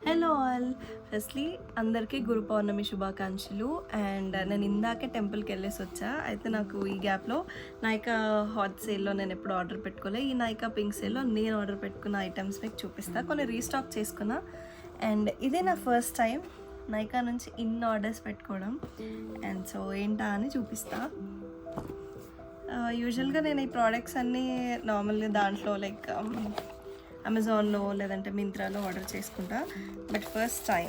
Hello all, firstly అందరికీ గురు పౌర్ణమి శుభాకాంక్షలు. And నేను ఇందాకే టెంపుల్కి వెళ్ళేసి వచ్చా. అయితే నాకు ఈ గ్యాప్లో నైకా హాట్ సేల్లో నేను ఎప్పుడు ఆర్డర్ పెట్టుకోలే. ఈ నైకా పింక్ సేల్లో నేను ఆర్డర్ పెట్టుకున్న ఐటమ్స్ మీకు చూపిస్తా. కొన్ని రీస్టాక్ చేసుకున్నా. అండ్ ఇదే నా ఫస్ట్ టైం నైకా నుంచి ఇన్ని ఆర్డర్స్ పెట్టుకోవడం. అండ్ సో ఏంటా అని చూపిస్తా. యూజువల్గా నేను ఈ ప్రోడక్ట్స్ అన్నీ నార్మల్గా దాంట్లో లైక్ అమెజాన్లో లేదంటే మింత్రాలో ఆర్డర్ చేసుకుంటా. బట్ ఫస్ట్ టైం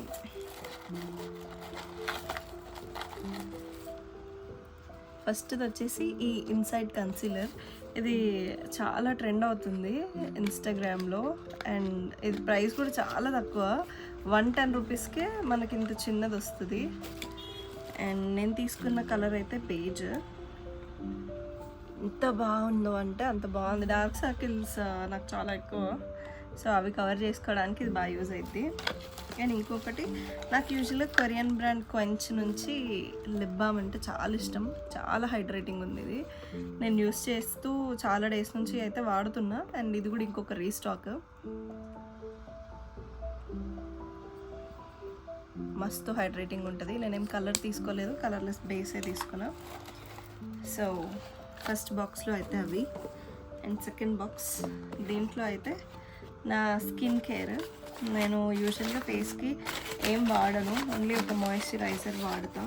ఫస్ట్ది వచ్చేసి ఈ ఇన్సైడ్ కన్సీలర్. ఇది చాలా ట్రెండ్ అవుతుంది ఇన్స్టాగ్రామ్లో. అండ్ ఇది ప్రైస్ కూడా చాలా తక్కువ, 110 రూపీస్కే మనకి ఇంత చిన్నది వస్తుంది. అండ్ నేను తీసుకున్న కలర్ అయితే బేజ్. ఎంత బాగుందో అంటే అంత బాగుంది. డార్క్ సర్కిల్స్ నాకు చాలా ఎక్కువ, సో అవి కవర్ చేసుకోవడానికి ఇది బాగా యూజ్ అవుతుంది. అండ్ ఇంకొకటి, నాకు యూజువల్గా కొరియన్ బ్రాండ్ క్వెంచ్ నుంచి లిప్ బామ్ అంటే చాలా ఇష్టం. చాలా హైడ్రేటింగ్ ఉంది ఇది. నేను యూస్ చేస్తూ చాలా డేస్ నుంచి అయితే వాడుతున్నా. అండ్ ఇది కూడా ఇంకొక రీస్టాక్. మస్తు హైడ్రేటింగ్ ఉంటుంది. నేనేం కలర్ తీసుకోలేదు, కలర్లెస్ బేసే తీసుకున్నా. సో ఫస్ట్ బాక్స్లో అయితే అవి. అండ్ సెకండ్ బాక్స్, దీంట్లో అయితే నా స్కిన్ కేర్. నేను యూజువల్గా ఫేస్కి ఏం వాడను, ఓన్లీ ఒక మాయిశ్చరైజర్ వాడతా.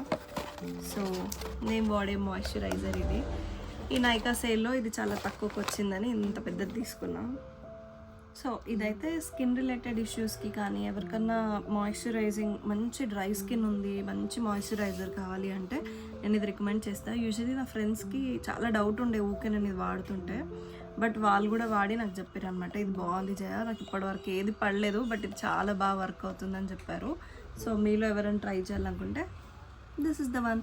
సో నేను వాడే మాయిశ్చరైజర్ ఇది. ఈ నైకా సేల్లో ఇది చాలా తక్కువకి వచ్చిందని ఇంత పెద్దది తీసుకున్నా. సో ఇదైతే స్కిన్ రిలేటెడ్ ఇష్యూస్కి కానీ ఎవరికన్నా మాయిశ్చరైజింగ్, మంచి డ్రై స్కిన్ ఉంది, మంచి మాయిశ్చరైజర్ కావాలి అంటే నేను ఇది రికమెండ్ చేస్తాను. యూజువల్లీ నా ఫ్రెండ్స్కి చాలా డౌట్ ఉండే ఊకే నేను ఇది వాడుతుంటే, బట్ వాళ్ళు కూడా వాడి నాకు చెప్పారు అనమాట, ఇది బాగుంది జయ, నాకు ఇప్పటివరకు ఏది పడలేదు బట్ ఇది చాలా బాగా వర్క్ అవుతుందని చెప్పారు. సో మీలో ఎవరైనా ట్రై చేయాలనుకుంటే this is the one.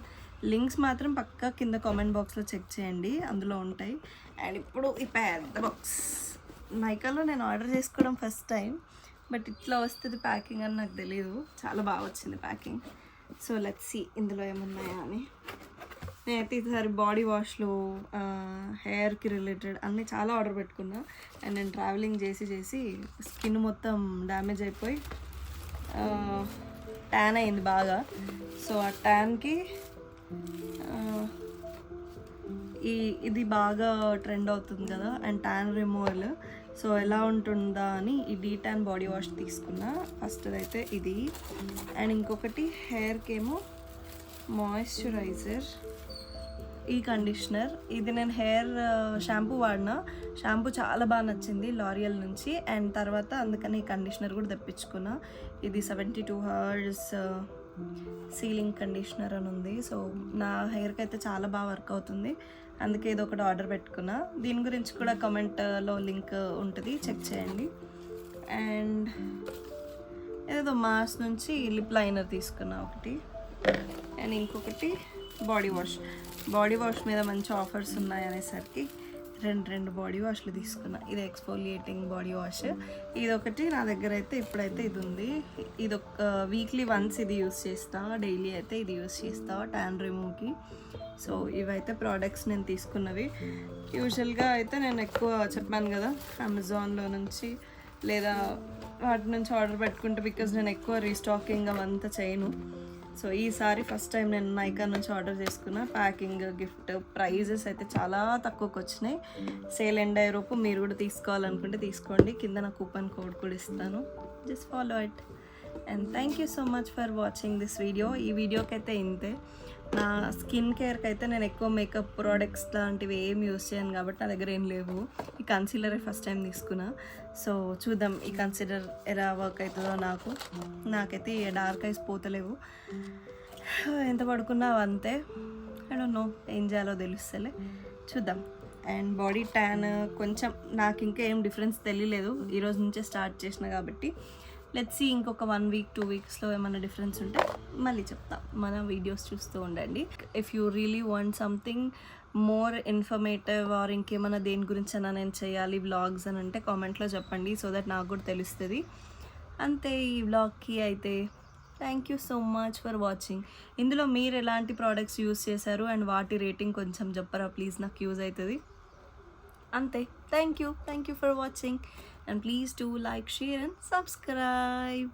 Links మాత్రం పక్కా కింద కామెంట్ బాక్స్లో చెక్ చేయండి, అందులో ఉంటాయి. అండ్ ఇప్పుడు ఈ పెద్ద బాక్స్, నైకాలో నేను ఆర్డర్ చేసుకోవడం ఫస్ట్ టైం, బట్ ఇట్లా వస్తుంది ప్యాకింగ్ అని నాకు తెలియదు. చాలా బాగా వచ్చింది ప్యాకింగ్. సో లెట్స్ సీ ఇందులో ఏమున్నాయా అని. నేనైతే ఈసారి బాడీ వాష్లు, హెయిర్కి రిలేటెడ్ అన్నీ చాలా ఆర్డర్ పెట్టుకున్నా. అండ్ నేను ట్రావెలింగ్ చేసి స్కిన్ మొత్తం డ్యామేజ్ అయిపోయి ట్యాన్ అయింది బాగా. సో ఆ ట్యాన్కి ఇది బాగా ట్రెండ్ అవుతుంది కదా, అండ్ ట్యాన్ రిమూవల్. సో ఎలా ఉంటుందా అని ఈ డీటాన్ బాడీ వాష్ తీసుకున్నా. ఫస్ట్ అయితే ఇది. అండ్ ఇంకొకటి హెయిర్కి ఏమో మాయిశ్చరైజర్, ఈ కండిషనర్. ఇది నేను హెయిర్ షాంపూ వాడినా, షాంపూ చాలా బాగా నచ్చింది లారియల్ నుంచి. అండ్ తర్వాత అందుకని ఈ కండిషనర్ కూడా తెప్పించుకున్నా. ఇది 72 hours సీలింగ్ కండిషనర్ అని ఉంది. సో నా హెయిర్కి అయితే చాలా బాగా వర్క్ అవుతుంది, అందుకే ఇది ఒకటి ఆర్డర్ పెట్టుకున్నా. దీని గురించి కూడా కామెంట్లో లింక్ ఉంటుంది, చెక్ చేయండి. అండ్ ఏదో మాస్ నుంచి లిప్ లైనర్ తీసుకున్నా ఒకటి. అండ్ ఇంకొకటి బాడీ వాష్ మీద మంచి ఆఫర్స్ ఉన్నాయి అనేసరికి రెండు బాడీ వాష్లు తీసుకున్నా. ఇది ఎక్స్ఫోలియేటింగ్ బాడీ వాష్. ఇదొకటి నా దగ్గర అయితే ఇప్పుడైతే ఇది ఉంది. ఇది ఒక వీక్లీ వన్స్ ఇది యూస్ చేస్తా, డైలీ అయితే ఇది యూస్ చేస్తా ట్యాన్ రిమూవ్కి. సో ఇవైతే ప్రోడక్ట్స్ నేను తీసుకున్నవి. యూజువల్గా అయితే నేను ఎక్కువ చెప్పాను కదా అమెజాన్లో నుంచి లేదా వాటి నుంచి ఆర్డర్ పెట్టుకుంటే, బికాజ్ నేను ఎక్కువ రీస్టాకింగ్ అవంతా చేయను. సో ఈసారి ఫస్ట్ టైం నేను నైకా నుంచి ఆర్డర్ చేసుకున్న. ప్యాకింగ్, గిఫ్ట్, ప్రైజెస్ అయితే చాలా తక్కువకి వచ్చినాయి. సేల్ ఎండ్ అయ్యేలోపు మీరు కూడా తీసుకోవాలనుకుంటే తీసుకోండి, కింద నా కూపన్ కోడ్ కూడా ఇస్తాను, just follow it. And thank you so much for watching this video. ఈ వీడియోకి అయితే ఇంతే. నా స్కిన్ కేర్కి అయితే నేను ఎక్కువ మేకప్ ప్రోడక్ట్స్ లాంటివి ఏం యూస్ చేయను కాబట్టి నా దగ్గర ఏం లేవు. ఈ కన్సీలర్ ఫస్ట్ టైం తీసుకున్నా. సో చూద్దాం ఈ కన్సిడర్ ఎలా వర్క్ అవుతుందో. నాకైతే డార్క్ ఐస్ పోతలేవు, ఎంత పడుకున్నా అంతే. ఐ డోంట్ నో ఏం చేయాలో తెలుస్తలే, చూద్దాం. అండ్ బాడీ ట్యాన్ కొంచెం నాకు ఇంకా ఏం డిఫరెన్స్ తెలియలేదు, ఈరోజు నుంచే స్టార్ట్ చేసిన కాబట్టి లెట్స్ సీ. ఇంకొక 1 week 2 weeksలో ఏమైనా డిఫరెన్స్ ఉంటే మళ్ళీ చెప్తా. మన వీడియోస్ చూస్తూ ఉండండి. If you really want something more informative or ఇంకేమైనా దేని గురించి అయినా నేను చేయాలి వ్లాగ్స్ అని అంటే కామెంట్లో చెప్పండి, సో దట్ నాకు కూడా తెలుస్తుంది. అంతే ఈ వ్లాగ్కి అయితే. Thank you so much for watching. ఇందులో మీరు ఎలాంటి ప్రోడక్ట్స్ యూస్ చేశారు అండ్ వాటి రేటింగ్ కొంచెం చెప్పరా ప్లీజ్, నాకు యూజ్ అవుతుంది. అంతే. Thank you for watching, and please do like, share and subscribe.